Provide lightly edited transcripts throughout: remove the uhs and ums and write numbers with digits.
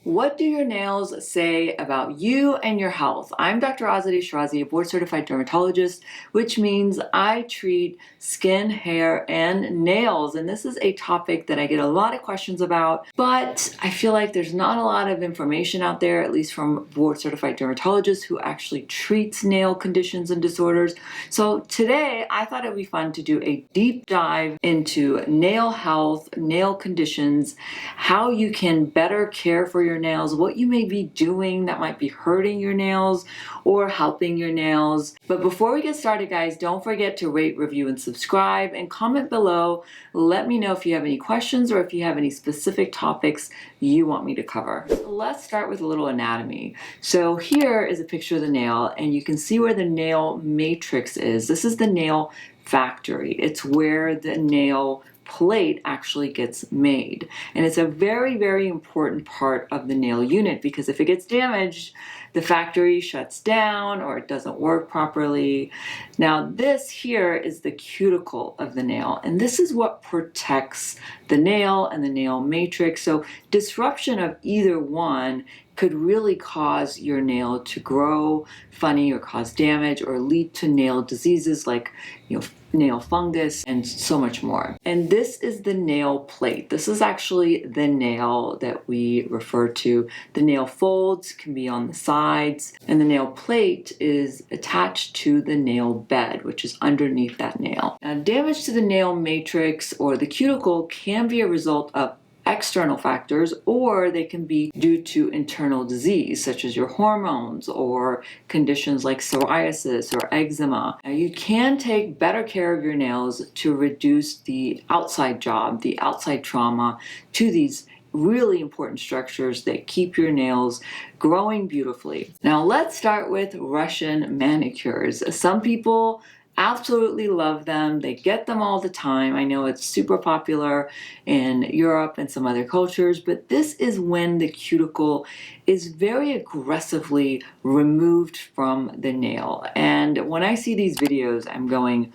What do your nails say about you and your health? I'm Dr. Azadeh Shirazi, a board-certified dermatologist, which means I treat skin, hair, and nails. And this is a topic that I get a lot of questions about, but I feel like there's not a lot of information out there, at least from board-certified dermatologists who actually treats nail conditions and disorders. So today, I thought it would be fun to do a deep dive into nail health, nail conditions, how you can better care for your nails, what you may be doing that might be hurting your nails or helping your nails. But before we get started, guys, don't forget to rate, review, and subscribe, and comment below. Let me know if you have any questions or if you have any specific topics you want me to cover. Let's start with a little anatomy. So here is a picture of the nail, and you can see where the nail matrix is. This is the nail factory. It's where the nail plate actually gets made. And it's a very, very important part of the nail unit, because if it gets damaged, the factory shuts down or it doesn't work properly. Now this here is the cuticle of the nail, and this is what protects the nail and the nail matrix. So disruption of either one could really cause your nail to grow funny or cause damage or lead to nail diseases like, nail fungus and so much more. And this is the nail plate. This is actually the nail that we refer to. The nail folds can be on the sides, and the nail plate is attached to the nail bed, which is underneath that nail. Now, damage to the nail matrix or the cuticle can be a result of external factors, or they can be due to internal disease, such as your hormones or conditions like psoriasis or eczema. Now, you can take better care of your nails to reduce the outside job, the outside trauma to these really important structures that keep your nails growing beautifully. Now, let's start with Russian manicures. Some people absolutely love them. They get them all the time. I know it's super popular in Europe and some other cultures, but this is when the cuticle is very aggressively removed from the nail. And when I see these videos, I'm going,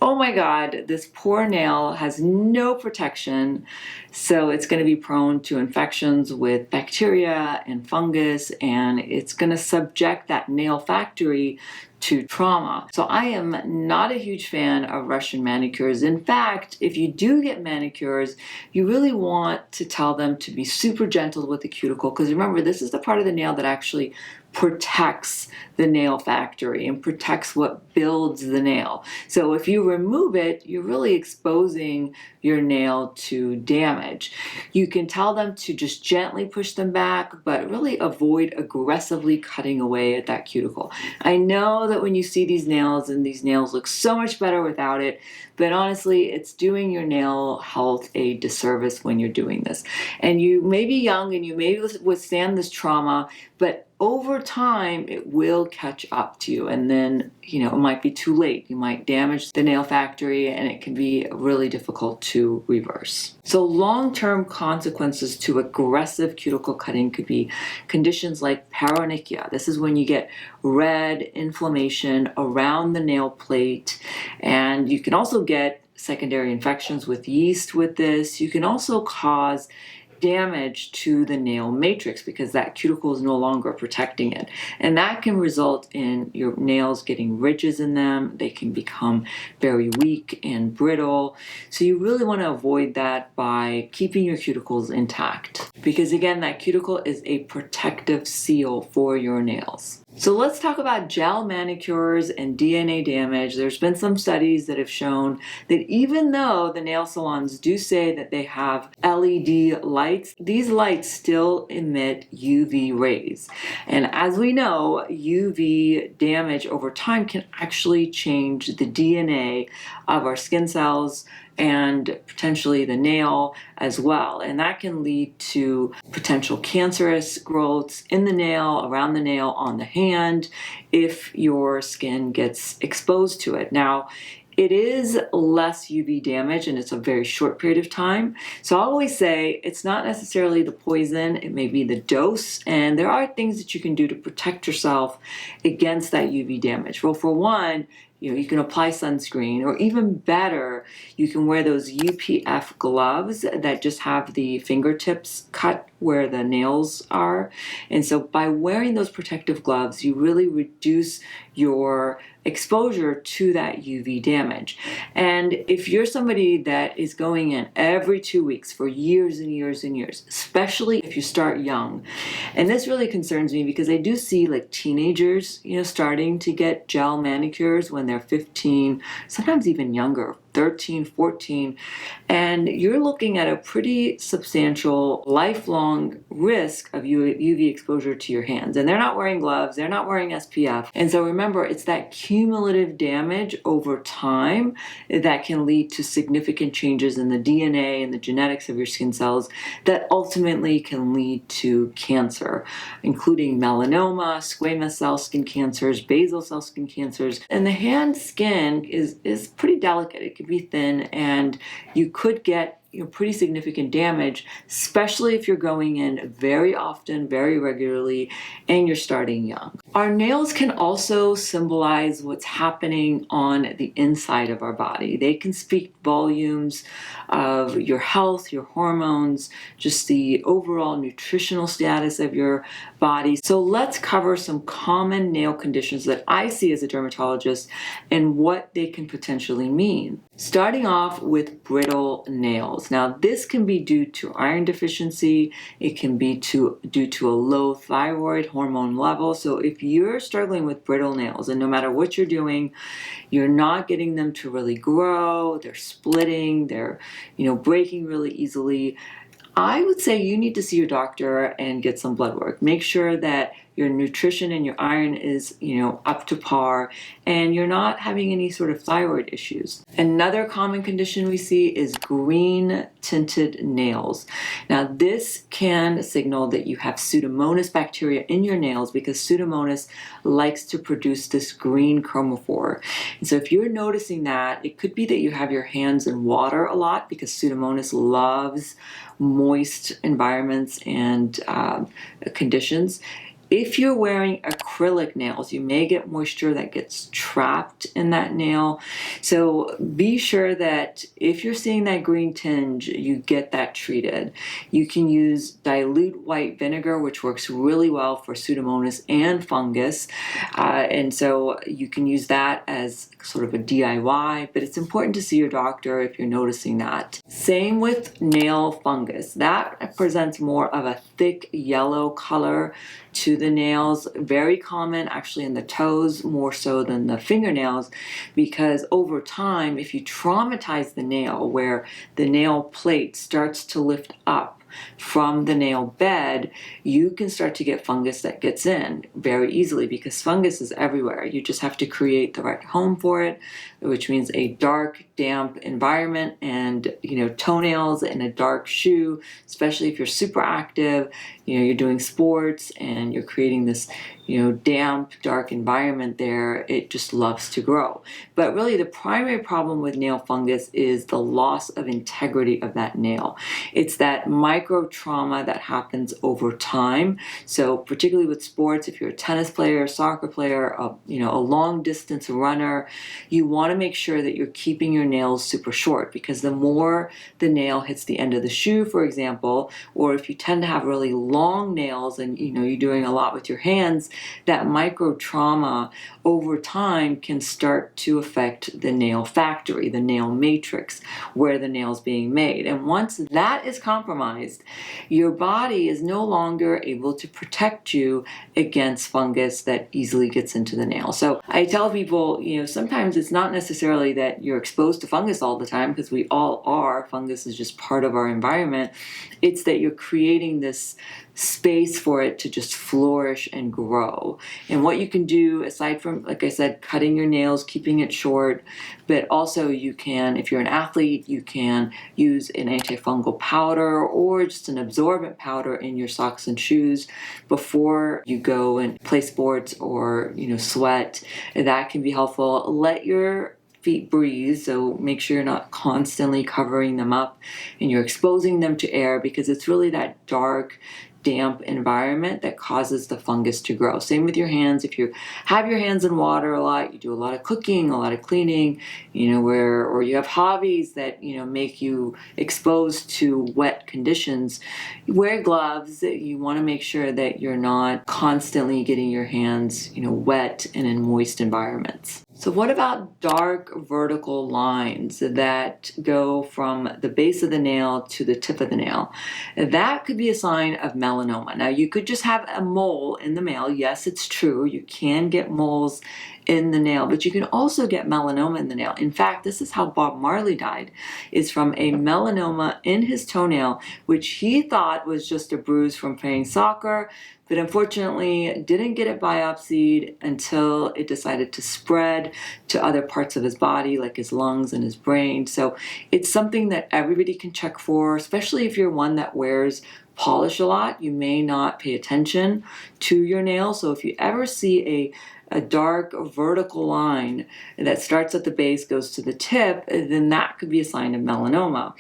oh my God, this poor nail has no protection. So it's going to be prone to infections with bacteria and fungus, and it's going to subject that nail factory to trauma. So I am not a huge fan of Russian manicures. In fact, if you do get manicures, you really want to tell them to be super gentle with the cuticle, because remember, this is the part of the nail that actually protects the nail factory and protects what builds the nail. So if you remove it, you're really exposing your nail to damage. You can tell them to just gently push them back, but really avoid aggressively cutting away at that cuticle. I know that when you see these nails, and these nails look so much better without it, but honestly, it's doing your nail health a disservice when you're doing this. And you may be young and you may withstand this trauma, but over time, it will catch up to you, and then, it might be too late. You might damage the nail factory, and it can be really difficult to reverse. So long-term consequences to aggressive cuticle cutting could be conditions like paronychia. This is when you get red inflammation around the nail plate, and you can also get secondary infections with yeast with this. You can also cause damage to the nail matrix because that cuticle is no longer protecting it. And that can result in your nails getting ridges in them. They can become very weak and brittle. So you really want to avoid that by keeping your cuticles intact, because again, that cuticle is a protective seal for your nails. So let's talk about gel manicures and DNA damage. There's been some studies that have shown that even though the nail salons do say that they have LED lights, these lights still emit UV rays. And as we know, UV damage over time can actually change the DNA of our skin cells and potentially the nail as well. And that can lead to potential cancerous growths in the nail, around the nail, on the hand, if your skin gets exposed to it. Now, it is less UV damage, and it's a very short period of time. So I always say it's not necessarily the poison, it may be the dose, and there are things that you can do to protect yourself against that UV damage. Well, for one, you can apply sunscreen, or even better, you can wear those UPF gloves that just have the fingertips cut where the nails are. And so by wearing those protective gloves, you really reduce your exposure to that UV damage. And if you're somebody that is going in every 2 weeks for years and years and years, especially if you start young, and this really concerns me because I do see like teenagers, starting to get gel manicures when they're 15, sometimes even younger, 13, 14, and you're looking at a pretty substantial lifelong risk of UV exposure to your hands. And they're not wearing gloves, they're not wearing SPF. And so remember, it's that cumulative damage over time that can lead to significant changes in the DNA and the genetics of your skin cells that ultimately can lead to cancer, including melanoma, squamous cell skin cancers, basal cell skin cancers. And the hand skin is pretty delicate. It can be thin, and you could get pretty significant damage, especially if you're going in very often, very regularly, and you're starting young. Our nails can also symbolize what's happening on the inside of our body. They can speak volumes of your health, your hormones, just the overall nutritional status of your body. So let's cover some common nail conditions that I see as a dermatologist and what they can potentially mean. Starting off with brittle nails. Now, this can be due to iron deficiency. It can be due to a low thyroid hormone level. So if you're struggling with brittle nails, and no matter what you're doing, you're not getting them to really grow, they're splitting, they're breaking really easily, I would say you need to see your doctor and get some blood work. Make sure that your nutrition and your iron is, up to par, and you're not having any sort of thyroid issues. Another common condition we see is green tinted nails. Now, this can signal that you have Pseudomonas bacteria in your nails because Pseudomonas likes to produce this green chromophore. And so if you're noticing that, it could be that you have your hands in water a lot because Pseudomonas loves moist environments and conditions. If you're wearing acrylic nails, you may get moisture that gets trapped in that nail. So be sure that if you're seeing that green tinge, you get that treated. You can use dilute white vinegar, which works really well for Pseudomonas and fungus. And so you can use that as sort of a DIY, but it's important to see your doctor if you're noticing that. Same with nail fungus. That presents more of a thick yellow color to the nails, very common actually in the toes more so than the fingernails, because over time, if you traumatize the nail where the nail plate starts to lift up from the nail bed, you can start to get fungus that gets in very easily because fungus is everywhere. You just have to create the right home for it, which means a dark, damp environment and, toenails in a dark shoe, especially if you're super active, you're doing sports and you're creating this, damp, dark environment there. It just loves to grow. But really the primary problem with nail fungus is the loss of integrity of that nail. It's that micro trauma that happens over time. So particularly with sports, if you're a tennis player, a soccer player, a long distance runner, you want to make sure that you're keeping your nails super short because the more the nail hits the end of the shoe, for example, or if you tend to have really long nails and you're doing a lot with your hands, that micro trauma over time can start to affect the nail factory, the nail matrix, where the nail's being made. And once that is compromised, your body is no longer able to protect you against fungus that easily gets into the nail. So I tell people, sometimes it's not necessarily that you're exposed to fungus all the time, because we all are. Fungus is just part of our environment. It's that you're creating this space for it to just flourish and grow. And what you can do, aside from, like I said, cutting your nails, keeping it short, but also you can, if you're an athlete, you can use an antifungal powder or just an absorbent powder in your socks and shoes before you go and play sports or, sweat. That can be helpful. Let your feet breathe, so make sure you're not constantly covering them up and you're exposing them to air, because it's really that dark, damp environment that causes the fungus to grow. Same with your hands. If you have your hands in water a lot, you do a lot of cooking, a lot of cleaning, or you have hobbies that, make you exposed to wet conditions, wear gloves. You want to make sure that you're not constantly getting your hands, wet and in moist environments. So what about dark vertical lines that go from the base of the nail to the tip of the nail? That could be a sign of melanoma. Now, you could just have a mole in the nail. Yes, it's true. You can get moles in the nail, but you can also get melanoma in the nail. In fact, this is how Bob Marley died, is from a melanoma in his toenail, which he thought was just a bruise from playing soccer, but unfortunately didn't get it biopsied until it decided to spread to other parts of his body, like his lungs and his brain. So it's something that everybody can check for, especially if you're one that wears polish a lot. You may not pay attention to your nails. So if you ever see a dark vertical line that starts at the base, goes to the tip, then that could be a sign of melanoma.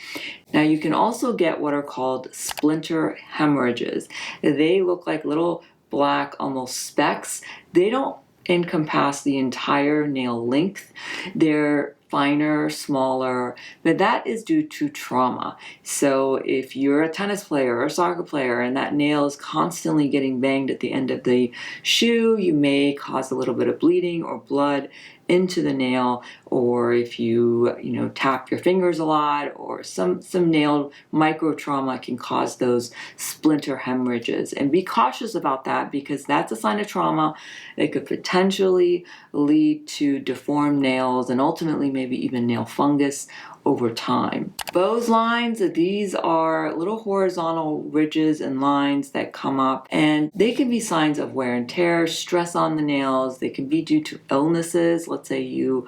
Now, you can also get what are called splinter hemorrhages. They look like little black, almost specks. They don't encompass the entire nail length. They're finer, smaller, but that is due to trauma. So if you're a tennis player or a soccer player and that nail is constantly getting banged at the end of the shoe, you may cause a little bit of bleeding or blood into the nail, or if you tap your fingers a lot, or some nail micro trauma can cause those splinter hemorrhages. And be cautious about that, because that's a sign of trauma that could potentially lead to deformed nails and ultimately maybe even nail fungus over time. Bose lines, these are little horizontal ridges and lines that come up, and they can be signs of wear and tear, stress on the nails. They can be due to illnesses. Let's say you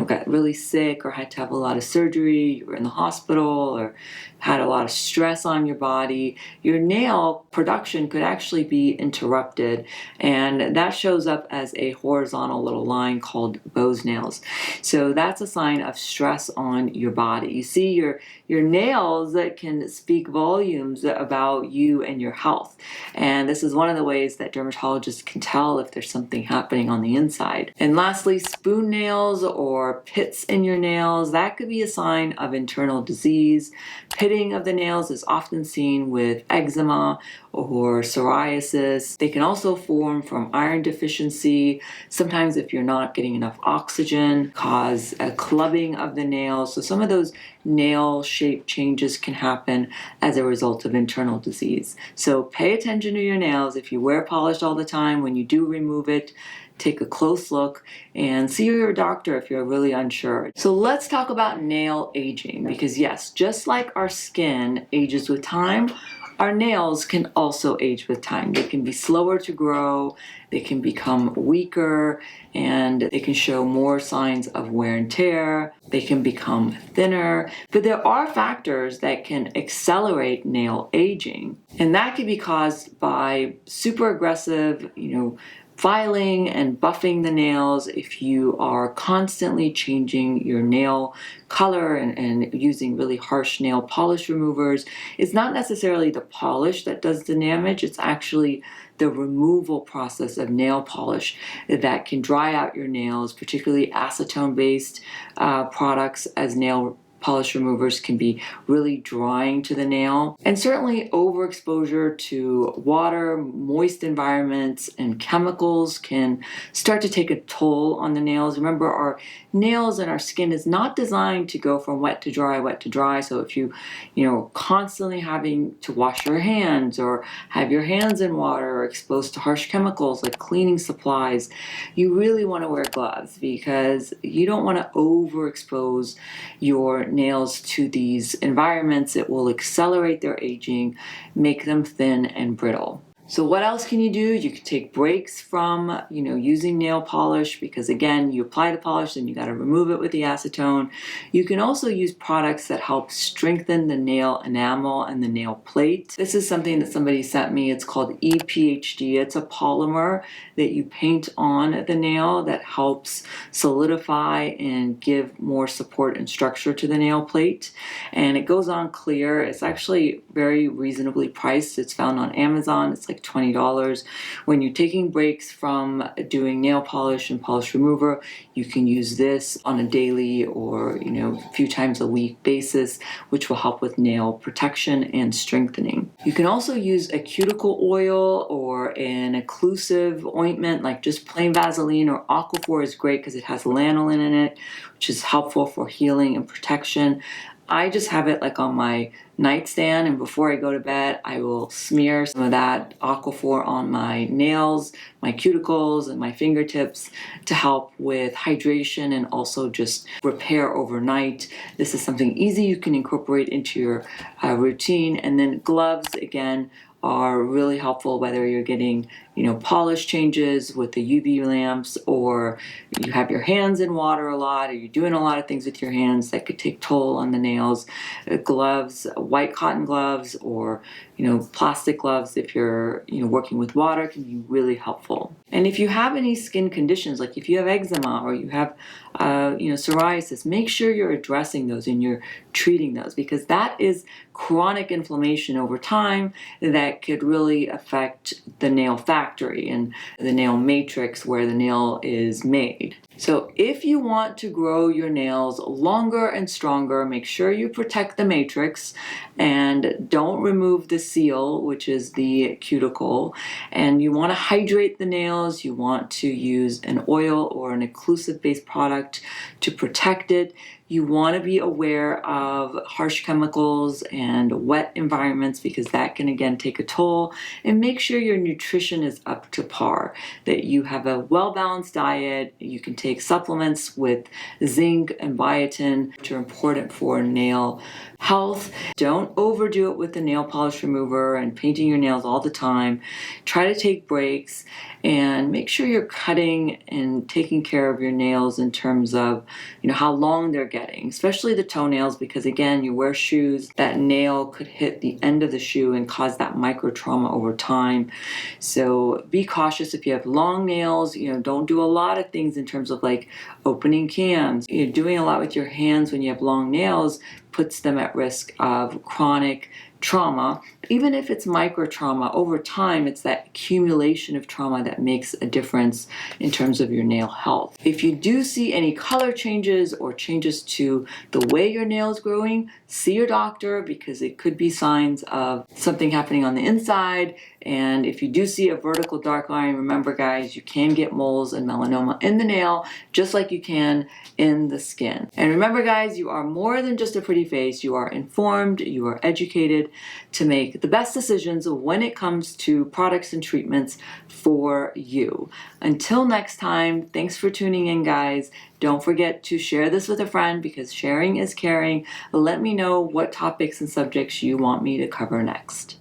got really sick or had to have a lot of surgery, you were in the hospital, or had a lot of stress on your body. Your nail production could actually be interrupted, and that shows up as a horizontal little line called Bose nails. So that's a sign of stress on your body. You see, your nails that can speak volumes about you and your health. And this is one of the ways that dermatologists can tell if there's something happening on the inside. And lastly, spoon nails or pits in your nails, that could be a sign of internal disease. Pitting of the nails is often seen with eczema or psoriasis. They can also form from iron deficiency. Sometimes if you're not getting enough oxygen, cause a clubbing of the nails. So some of those nail shape changes can happen as a result of internal disease. So pay attention to your nails. If you wear polish all the time, when you do remove it, take a close look and see your doctor if you're really unsure. So let's talk about nail aging, because yes, just like our skin ages with time, our nails can also age with time. They can be slower to grow, they can become weaker, and they can show more signs of wear and tear. They can become thinner. But there are factors that can accelerate nail aging, and that can be caused by super aggressive, filing and buffing the nails. If you are constantly changing your nail color and using really harsh nail polish removers, it's not necessarily the polish that does the damage, it's actually the removal process of nail polish that can dry out your nails. Particularly acetone-based products as nail polish removers can be really drying to the nail. And certainly overexposure to water, moist environments, and chemicals can start to take a toll on the nails. Remember, our nails and our skin is not designed to go from wet to dry, wet to dry. So if you constantly having to wash your hands or have your hands in water or exposed to harsh chemicals like cleaning supplies, you really want to wear gloves, because you don't want to overexpose your nails to these environments. It will accelerate their aging, make them thin and brittle. So what else can you do? You can take breaks from, using nail polish, because again, you apply the polish and you got to remove it with the acetone. You can also use products that help strengthen the nail enamel and the nail plate. This is something that somebody sent me. It's called EPHD. It's a polymer that you paint on the nail that helps solidify and give more support and structure to the nail plate. And it goes on clear. It's actually very reasonably priced. It's found on Amazon. It's like $20. When you're taking breaks from doing nail polish and polish remover, you can use this on a daily or a few times a week basis, which will help with nail protection and strengthening. You can also use a cuticle oil or an occlusive ointment, like just plain Vaseline, or Aquaphor is great because it has lanolin in it, which is helpful for healing and protection. I just have it like on my nightstand, and before I go to bed, I will smear some of that Aquaphor on my nails, my cuticles, and my fingertips to help with hydration and also just repair overnight. This is something easy you can incorporate into your routine. And then gloves, again, are really helpful, whether you're getting polish changes with the UV lamps, or you have your hands in water a lot, or you're doing a lot of things with your hands that could take toll on the nails. Gloves, white cotton gloves, or plastic gloves, if you're working with water, can be really helpful. And if you have any skin conditions, like if you have eczema or you have psoriasis, make sure you're addressing those and you're treating those, because that is chronic inflammation over time that could really affect the nail factory and the nail matrix where the nail is made. So if you want to grow your nails longer and stronger, make sure you protect the matrix and don't remove the seal, which is the cuticle. And you want to hydrate the nails. You want to use an oil or an occlusive-based product to protect it. You want to be aware of harsh chemicals and wet environments, because that can again take a toll. And make sure your nutrition is up to par, that you have a well-balanced diet. You can take supplements with zinc and biotin, which are important for nail health. Don't overdo it with the nail polish remover and painting your nails all the time. Try to take breaks and make sure you're cutting and taking care of your nails in terms of how long they're getting, especially the toenails, because again, you wear shoes, that nail could hit the end of the shoe and cause that micro trauma over time. So be cautious if you have long nails. Don't do a lot of things in terms of like opening cans. Doing a lot with your hands when you have long nails puts them at risk of chronic trauma. Even if it's micro trauma, over time, it's that accumulation of trauma that makes a difference in terms of your nail health. If you do see any color changes or changes to the way your nail is growing, see your doctor, because it could be signs of something happening on the inside. And if you do see a vertical dark line, remember guys, you can get moles and melanoma in the nail, just like you can in the skin. And remember guys, you are more than just a pretty face. You are informed, you are educated to make the best decisions when it comes to products and treatments for you. Until next time, thanks for tuning in guys. Don't forget to share this with a friend, because sharing is caring. Let me know what topics and subjects you want me to cover next.